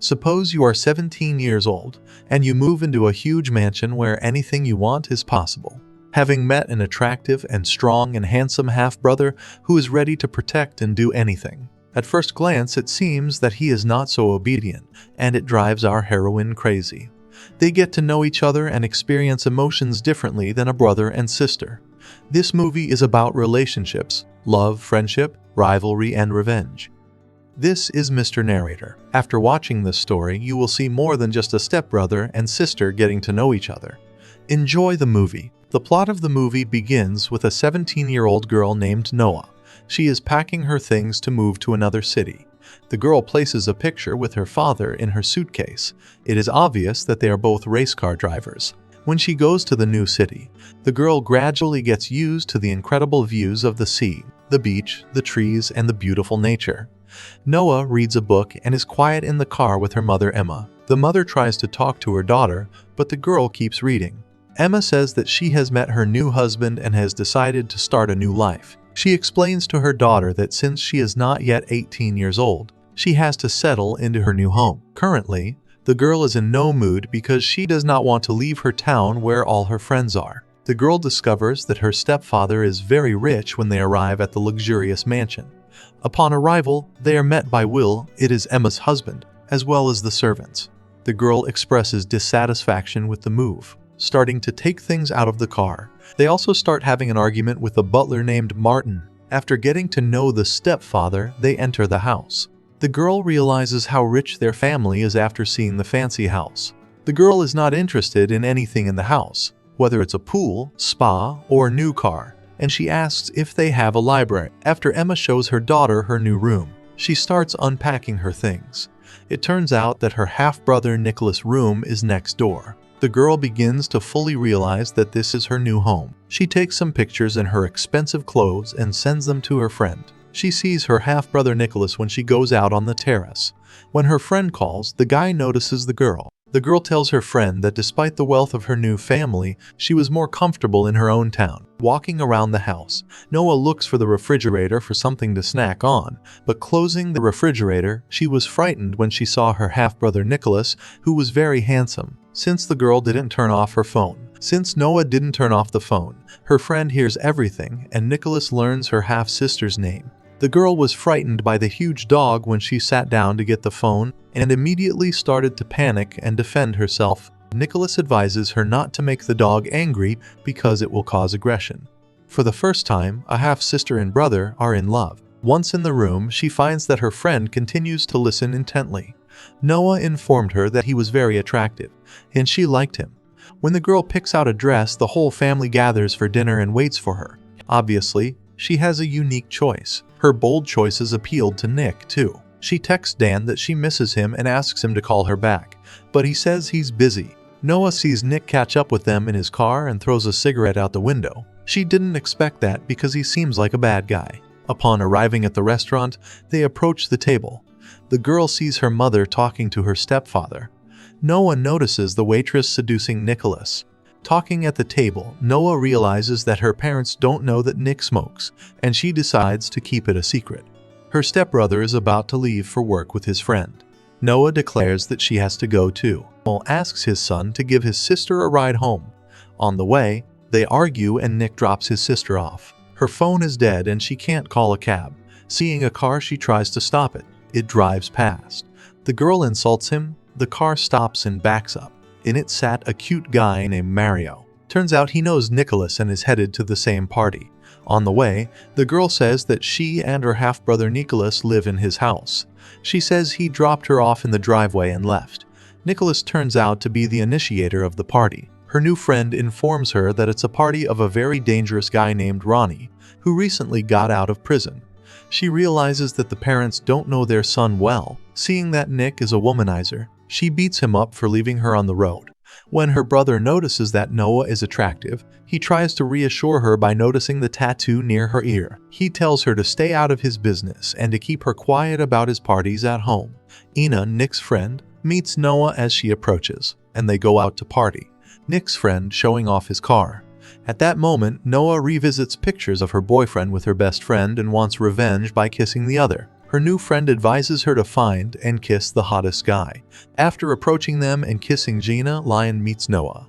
Suppose you are 17 years old, and you move into a huge mansion where anything you want is possible. Having met an attractive and strong and handsome half-brother who is ready to protect and do anything. At first glance, it seems that he is not so obedient, and it drives our heroine crazy. They get to know each other and experience emotions differently than a brother and sister. This movie is about relationships, love, friendship, rivalry, and revenge. This is Mr. Narrator. After watching this story, you will see more than just a stepbrother and sister getting to know each other. Enjoy the movie. The plot of the movie begins with a 17-year-old girl named Noah. She is packing her things to move to another city. The girl places a picture with her father in her suitcase. It is obvious that they are both race car drivers. When she goes to the new city, the girl gradually gets used to the incredible views of the sea, the beach, the trees, and the beautiful nature. Noah reads a book and is quiet in the car with her mother Emma. The mother tries to talk to her daughter, but the girl keeps reading. Emma says that she has met her new husband and has decided to start a new life. She explains to her daughter that since she is not yet 18 years old, she has to settle into her new home. Currently, the girl is in no mood because she does not want to leave her town where all her friends are. The girl discovers that her stepfather is very rich when they arrive at the luxurious mansion. Upon arrival, they are met by Will, it is Emma's husband, as well as the servants. The girl expresses dissatisfaction with the move, starting to take things out of the car. They also start having an argument with a butler named Martin. After getting to know the stepfather, they enter the house. The girl realizes how rich their family is after seeing the fancy house. The girl is not interested in anything in the house, whether it's a pool, spa, or a new car, and she asks if they have a library. After Emma shows her daughter her new room, she starts unpacking her things. It turns out that her half-brother Nicholas' room is next door. The girl begins to fully realize that this is her new home. She takes some pictures in her expensive clothes and sends them to her friend. She sees her half-brother Nicholas when she goes out on the terrace. When her friend calls, the guy notices the girl. The girl tells her friend that despite the wealth of her new family, she was more comfortable in her own town. Walking around the house, Noah looks for the refrigerator for something to snack on, but closing the refrigerator, she was frightened when she saw her half-brother Nicholas, who was very handsome. Since the girl didn't turn off her phone. Since Noah didn't turn off the phone, her friend hears everything and Nicholas learns her half-sister's name. The girl was frightened by the huge dog when she sat down to get the phone and immediately started to panic and defend herself. Nicholas advises her not to make the dog angry because it will cause aggression. For the first time, a half-sister and brother are in love. Once in the room, she finds that her friend continues to listen intently. Noah informed her that he was very attractive, and she liked him. When the girl picks out a dress, the whole family gathers for dinner and waits for her. Obviously, she has a unique choice. Her bold choices appealed to Nick, too. She texts Dan that she misses him and asks him to call her back, but he says he's busy. Noah sees Nick catch up with them in his car and throws a cigarette out the window. She didn't expect that because he seems like a bad guy. Upon arriving at the restaurant, they approach the table. The girl sees her mother talking to her stepfather. Noah notices the waitress seducing Nicholas. Talking at the table, Noah realizes that her parents don't know that Nick smokes, and she decides to keep it a secret. Her stepbrother is about to leave for work with his friend. Noah declares that she has to go too. Noah asks his son to give his sister a ride home. On the way, they argue and Nick drops his sister off. Her phone is dead and she can't call a cab. Seeing a car, she tries to stop it. It drives past. The girl insults him. The car stops and backs up. In it sat a cute guy named Mario. Turns out he knows Nicholas and is headed to the same party. On the way, the girl says that she and her half-brother Nicholas live in his house. She says he dropped her off in the driveway and left. Nicholas turns out to be the initiator of the party. Her new friend informs her that it's a party of a very dangerous guy named Ronnie, who recently got out of prison. She realizes that the parents don't know their son well. Seeing that Nick is a womanizer, she beats him up for leaving her on the road. When her brother notices that Noah is attractive, he tries to reassure her by noticing the tattoo near her ear. He tells her to stay out of his business and to keep her quiet about his parties at home. Ina, Nick's friend, meets Noah as she approaches, and they go out to party, Nick's friend showing off his car. At that moment, Noah revisits pictures of her boyfriend with her best friend and wants revenge by kissing the other. Her new friend advises her to find and kiss the hottest guy. After approaching them and kissing Gina, Lion meets Noah.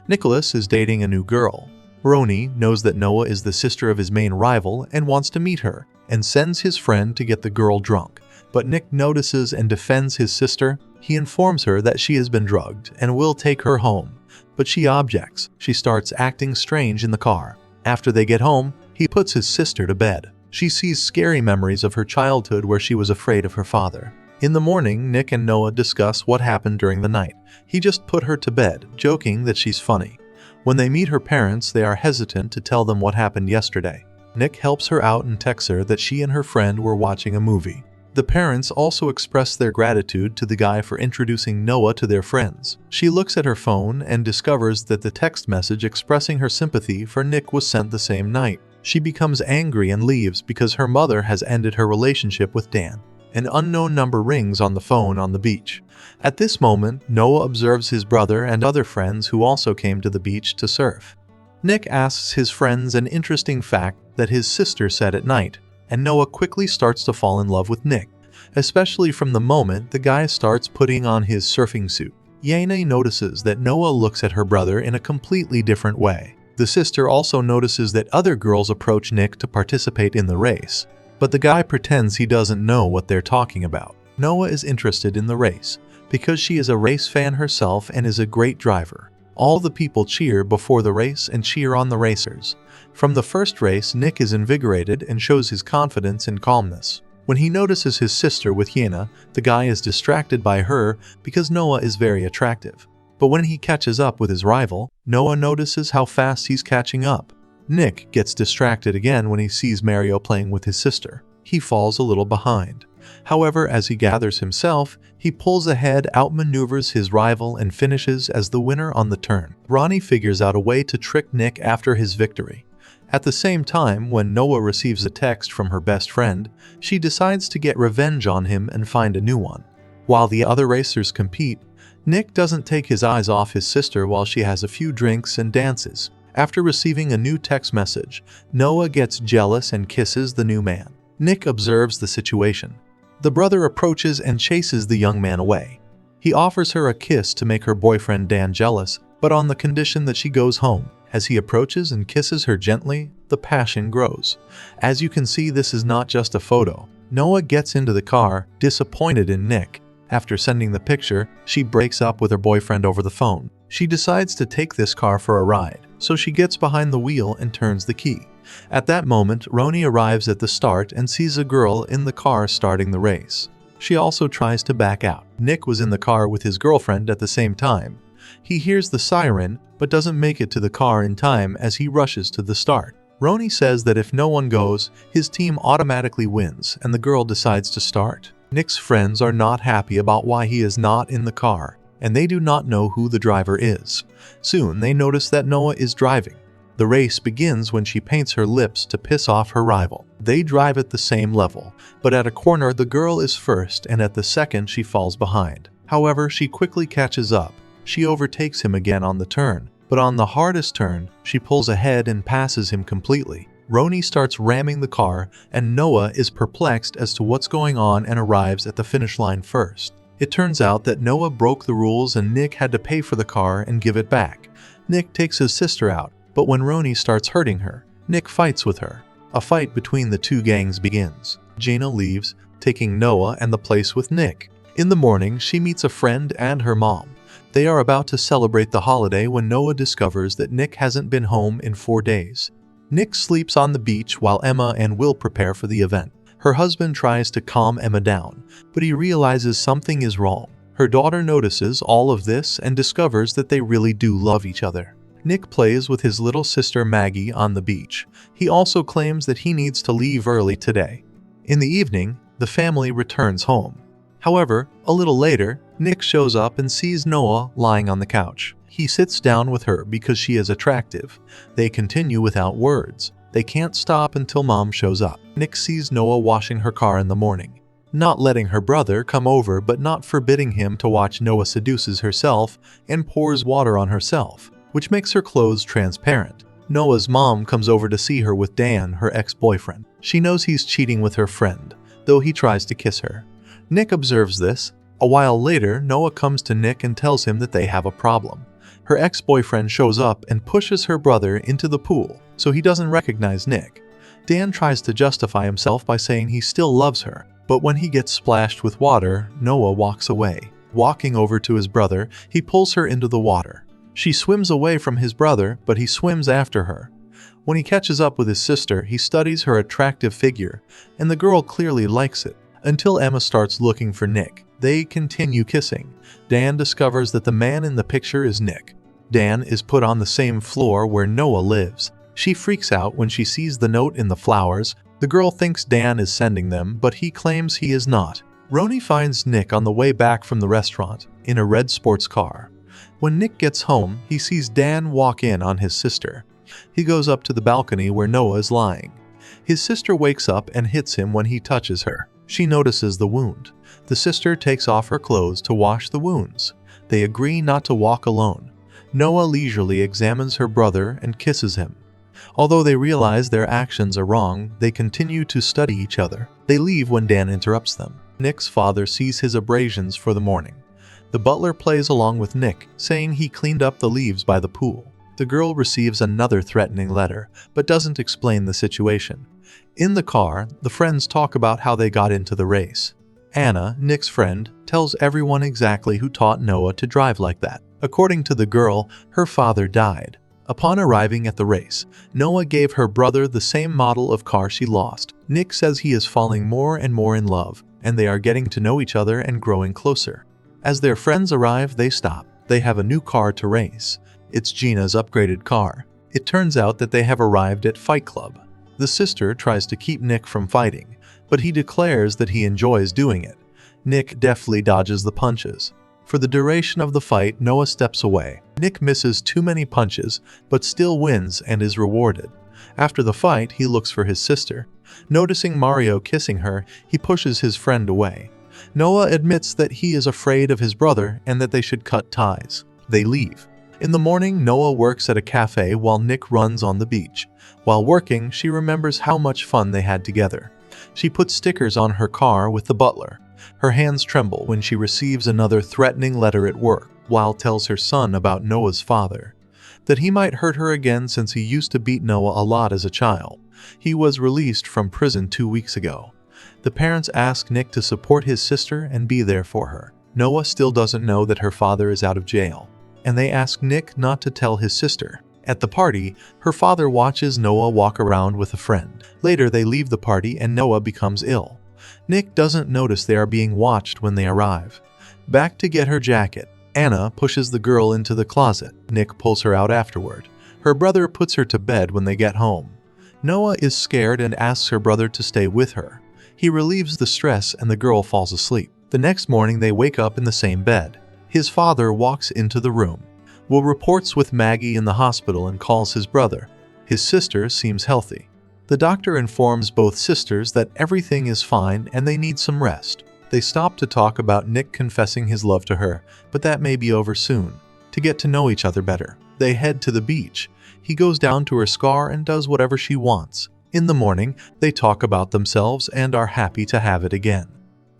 Nicholas is dating a new girl. Roni knows that Noah is the sister of his main rival and wants to meet her, and sends his friend to get the girl drunk. But Nick notices and defends his sister. He informs her that she has been drugged and will take her home, but she objects. She starts acting strange in the car. After they get home, he puts his sister to bed. She sees scary memories of her childhood where she was afraid of her father. In the morning, Nick and Noah discuss what happened during the night. He just put her to bed, joking that she's funny. When they meet her parents, they are hesitant to tell them what happened yesterday. Nick helps her out and texts her that she and her friend were watching a movie. The parents also express their gratitude to the guy for introducing Noah to their friends. She looks at her phone and discovers that the text message expressing her sympathy for Nick was sent the same night. She becomes angry and leaves because her mother has ended her relationship with Dan. An unknown number rings on the phone on the beach. At this moment, Noah observes his brother and other friends who also came to the beach to surf. Nick asks his friends an interesting fact that his sister said at night, and Noah quickly starts to fall in love with Nick, especially from the moment the guy starts putting on his surfing suit. Yana notices that Noah looks at her brother in a completely different way. The sister also notices that other girls approach Nick to participate in the race, but the guy pretends he doesn't know what they're talking about. Noah is interested in the race because she is a race fan herself and is a great driver. All the people cheer before the race and cheer on the racers. From the first race, Nick is invigorated and shows his confidence and calmness. When he notices his sister with Yana, the guy is distracted by her because Noah is very attractive. But when he catches up with his rival, Noah notices how fast he's catching up. Nick gets distracted again when he sees Mario playing with his sister. He falls a little behind. However, as he gathers himself, he pulls ahead, outmaneuvers his rival, and finishes as the winner on the turn. Ronnie figures out a way to trick Nick after his victory. At the same time, when Noah receives a text from her best friend, she decides to get revenge on him and find a new one. While the other racers compete, Nick doesn't take his eyes off his sister while she has a few drinks and dances. After receiving a new text message, Noah gets jealous and kisses the new man. Nick observes the situation. The brother approaches and chases the young man away. He offers her a kiss to make her boyfriend Dan jealous, but on the condition that she goes home. As he approaches and kisses her gently, the passion grows. As you can see, this is not just a photo. Noah gets into the car, disappointed in Nick. After sending the picture, she breaks up with her boyfriend over the phone. She decides to take this car for a ride, so she gets behind the wheel and turns the key. At that moment, Roni arrives at the start and sees a girl in the car starting the race. She also tries to back out. Nick was in the car with his girlfriend at the same time. He hears the siren, but doesn't make it to the car in time as he rushes to the start. Roni says that if no one goes, his team automatically wins, and the girl decides to start. Nick's friends are not happy about why he is not in the car, and they do not know who the driver is. Soon, they notice that Noah is driving. The race begins when she paints her lips to piss off her rival. They drive at the same level, but at a corner the girl is first and at the second she falls behind. However, she quickly catches up. She overtakes him again on the turn, but on the hardest turn, she pulls ahead and passes him completely. Roni starts ramming the car, and Noah is perplexed as to what's going on and arrives at the finish line first. It turns out that Noah broke the rules and Nick had to pay for the car and give it back. Nick takes his sister out, but when Roni starts hurting her, Nick fights with her. A fight between the two gangs begins. Gina leaves, taking Noah and the place with Nick. In the morning, she meets a friend and her mom. They are about to celebrate the holiday when Noah discovers that Nick hasn't been home in 4 days. Nick sleeps on the beach while Emma and Will prepare for the event. Her husband tries to calm Emma down, but he realizes something is wrong. Her daughter notices all of this and discovers that they really do love each other. Nick plays with his little sister Maggie on the beach. He also claims that he needs to leave early today. In the evening, the family returns home. However, a little later, Nick shows up and sees Noah lying on the couch. He sits down with her because she is attractive. They continue without words. They can't stop until Mom shows up. Nick sees Noah washing her car in the morning, not letting her brother come over but not forbidding him to watch Noah seduces herself and pours water on herself, which makes her clothes transparent. Noah's mom comes over to see her with Dan, her ex-boyfriend. She knows he's cheating with her friend, though he tries to kiss her. Nick observes this. A while later, Noah comes to Nick and tells him that they have a problem. Her ex-boyfriend shows up and pushes her brother into the pool, so he doesn't recognize Nick. Dan tries to justify himself by saying he still loves her, but when he gets splashed with water, Noah walks away. Walking over to his brother, he pulls her into the water. She swims away from his brother, but he swims after her. When he catches up with his sister, he studies her attractive figure, and the girl clearly likes it, until Emma starts looking for Nick. They continue kissing. Dan discovers that the man in the picture is Nick. Dan is put on the same floor where Noah lives. She freaks out when she sees the note in the flowers. The girl thinks Dan is sending them, but he claims he is not. Roni finds Nick on the way back from the restaurant, in a red sports car. When Nick gets home, he sees Dan walk in on his sister. He goes up to the balcony where Noah is lying. His sister wakes up and hits him when he touches her. She notices the wound. The sister takes off her clothes to wash the wounds. They agree not to walk alone. Noah leisurely examines her brother and kisses him. Although they realize their actions are wrong, they continue to study each other. They leave when Dan interrupts them. Nick's father sees his abrasions for the morning. The butler plays along with Nick, saying he cleaned up the leaves by the pool. The girl receives another threatening letter, but doesn't explain the situation. In the car, the friends talk about how they got into the race. Anna, Nick's friend, tells everyone exactly who taught Noah to drive like that. According to the girl, her father died. Upon arriving at the race, Noah gave her brother the same model of car she lost. Nick says he is falling more and more in love, and they are getting to know each other and growing closer. As their friends arrive, they stop. They have a new car to race. It's Gina's upgraded car. It turns out that they have arrived at Fight Club. The sister tries to keep Nick from fighting, but he declares that he enjoys doing it. Nick deftly dodges the punches. For the duration of the fight, Noah steps away. Nick misses too many punches, but still wins and is rewarded. After the fight, he looks for his sister. Noticing Mario kissing her, he pushes his friend away. Noah admits that he is afraid of his brother and that they should cut ties. They leave. In the morning, Noah works at a cafe while Nick runs on the beach. While working, she remembers how much fun they had together. She puts stickers on her car with the butler. Her hands tremble when she receives another threatening letter at work, while tells her son about Noah's father. That he might hurt her again since he used to beat Noah a lot as a child. He was released from prison 2 weeks ago. The parents ask Nick to support his sister and be there for her. Noah still doesn't know that her father is out of jail, and they ask Nick not to tell his sister. At the party, her father watches Noah walk around with a friend. Later, they leave the party and Noah becomes ill. Nick doesn't notice they are being watched when they arrive. Back to get her jacket, Anna pushes the girl into the closet. Nick pulls her out afterward. Her brother puts her to bed when they get home. Noah is scared and asks her brother to stay with her. He relieves the stress and the girl falls asleep. The next morning, they wake up in the same bed. His father walks into the room. Will reports with Maggie in the hospital and calls his brother. His sister seems healthy. The doctor informs both sisters that everything is fine and they need some rest. They stop to talk about Nick confessing his love to her, but that may be over soon. To get to know each other better, they head to the beach. He goes down to her scar and does whatever she wants. In the morning, they talk about themselves and are happy to have it again.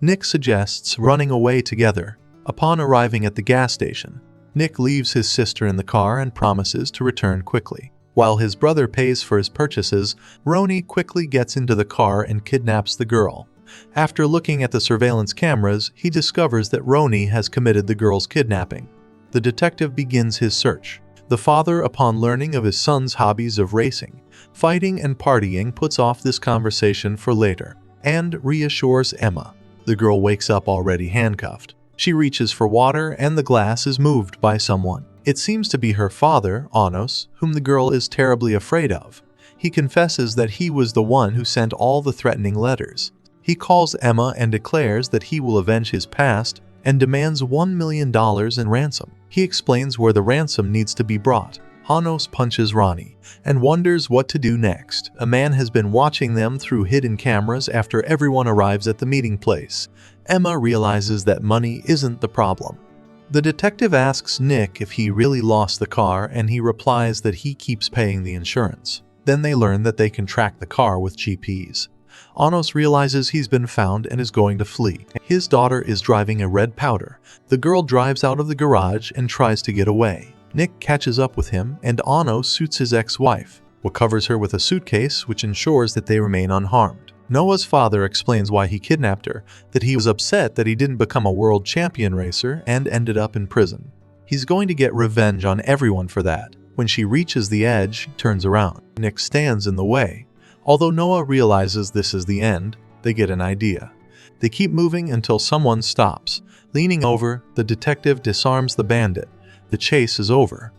Nick suggests running away together. Upon arriving at the gas station, Nick leaves his sister in the car and promises to return quickly. While his brother pays for his purchases, Roni quickly gets into the car and kidnaps the girl. After looking at the surveillance cameras, he discovers that Roni has committed the girl's kidnapping. The detective begins his search. The father, upon learning of his son's hobbies of racing, fighting and partying, puts off this conversation for later and reassures Emma. The girl wakes up already handcuffed. She reaches for water and the glass is moved by someone. It seems to be her father, Anos, whom the girl is terribly afraid of. He confesses that he was the one who sent all the threatening letters. He calls Emma and declares that he will avenge his past and demands $1 million in ransom. He explains where the ransom needs to be brought. Anos punches Ronnie and wonders what to do next. A man has been watching them through hidden cameras after everyone arrives at the meeting place. Emma realizes that money isn't the problem. The detective asks Nick if he really lost the car and he replies that he keeps paying the insurance. Then they learn that they can track the car with GPS. Anos realizes he's been found and is going to flee. His daughter is driving a red Powder. The girl drives out of the garage and tries to get away. Nick catches up with him, and Anos shoots his ex-wife, what covers her with a suitcase which ensures that they remain unharmed. Noah's father explains why he kidnapped her, that he was upset that he didn't become a world champion racer and ended up in prison. He's going to get revenge on everyone for that. When she reaches the edge, she turns around. Nick stands in the way. Although Noah realizes this is the end, they get an idea. They keep moving until someone stops. Leaning over, the detective disarms the bandit. The chase is over.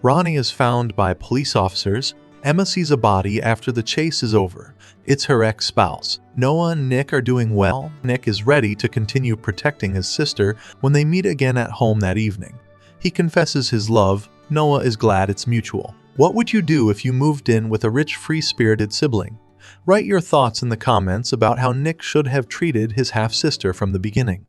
Ronnie is found by police officers. Emma sees a body after the chase is over. It's her ex-spouse. Noah and Nick are doing well. Nick is ready to continue protecting his sister when they meet again at home that evening. He confesses his love. Noah is glad it's mutual. What would you do if you moved in with a rich, free-spirited sibling? Write your thoughts in the comments about how Nick should have treated his half-sister from the beginning.